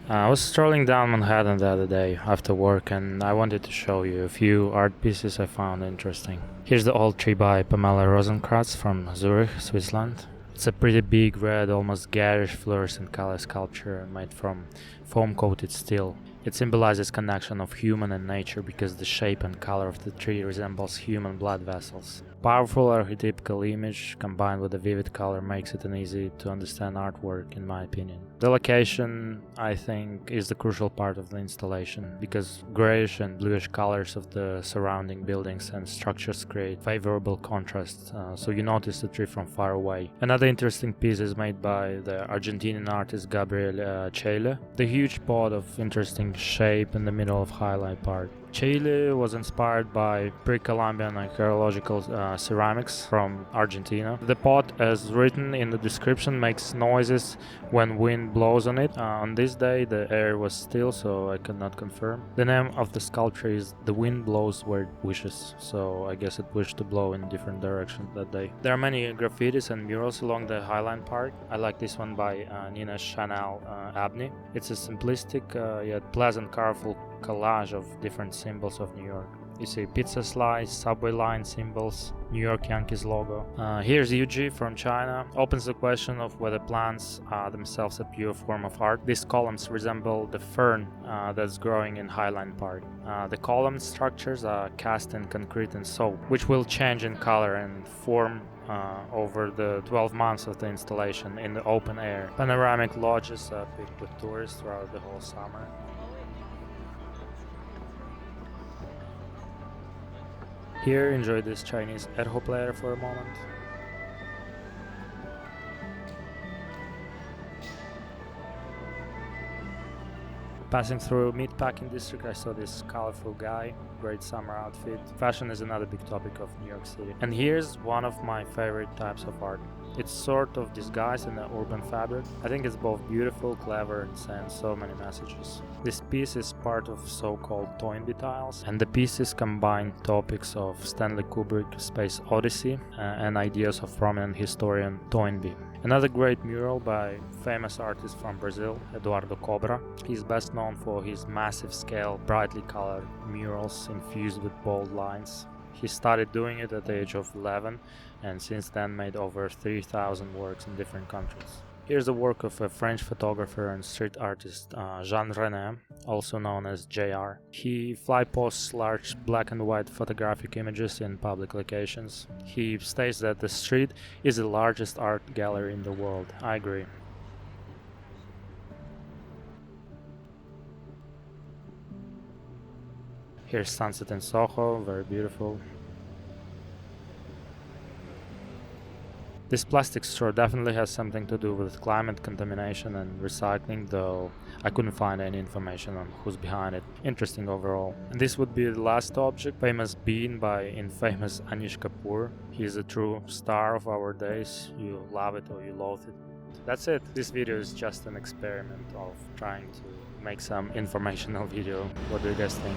I was strolling down Manhattan the other day after work and I wanted to show you a few art pieces I found interesting. Here's the old tree by Pamela Rozenkranz from Zurich, Switzerland. It's a pretty big red, almost garish fluorescent color sculpture made from foam-coated steel. It symbolizes connection of human and nature because the shape and color of the tree resembles human blood vessels. Powerful archetypical image combined with a vivid color makes it an easy to understand artwork, in my opinion. The location, I think, is the crucial part of the installation because grayish and bluish colors of the surrounding buildings and structures create favorable contrast, so you notice the tree from far away. Another interesting piece is made by the Argentinian artist Gabriel Chaile. The huge pot of interesting shape in the middle of highlight part. Chaile was inspired by pre-Columbian archaeological ceramics from Argentina. The pot, as written in the description, makes noises when wind blows on it. On this day the air was still, so I could not confirm. The name of the sculpture is The Wind Blows Where It Wishes, so I guess it wished to blow in different directions that day. There are many graffitis and murals along the Highline Park. I like this one by Chanel Abney. It's a simplistic yet pleasant, colorful collage of different symbols of New York. You see pizza slice, subway line symbols, New York Yankees logo. Here's Yuji from China. Opens the question of whether plants are themselves a pure form of art. These columns resemble the fern that's growing in Highline Park. The column structures are cast in concrete and soap, which will change in color and form over the 12 months of the installation in the open air. Panoramic lodges are picked with tourists throughout the whole summer. Here, enjoy this Chinese Erho player for a moment. Passing through meatpacking district, I saw this colorful guy, great summer outfit. Fashion is another big topic of New York City. And here's one of my favorite types of art. It's sort of disguised in an urban fabric. I think it's both beautiful, clever, and sends so many messages. This piece is part of so-called Toynbee tiles, and the pieces combine topics of Stanley Kubrick, Space Odyssey, and ideas of prominent historian Toynbee. Another great mural by famous artist from Brazil, Eduardo Kobra. He's best known for his massive scale, brightly colored murals infused with bold lines. He started doing it at the age of 11 and since then made over 3,000 works in different countries. Here's the work of a French photographer and street artist, Rene, also known as JR. He fly posts large black and white photographic images in public locations. He states that the street is the largest art gallery in the world. I agree. Here's sunset in SoHo, very beautiful. This plastic straw definitely has something to do with climate contamination and recycling, though I couldn't find any information on who's behind it. Interesting overall. And this would be the last object, famous bean by infamous Anish Kapoor. He is a true star of our days. You love it or you loathe it. That's it. This video is just an experiment of trying to make some informational video. What do you guys think?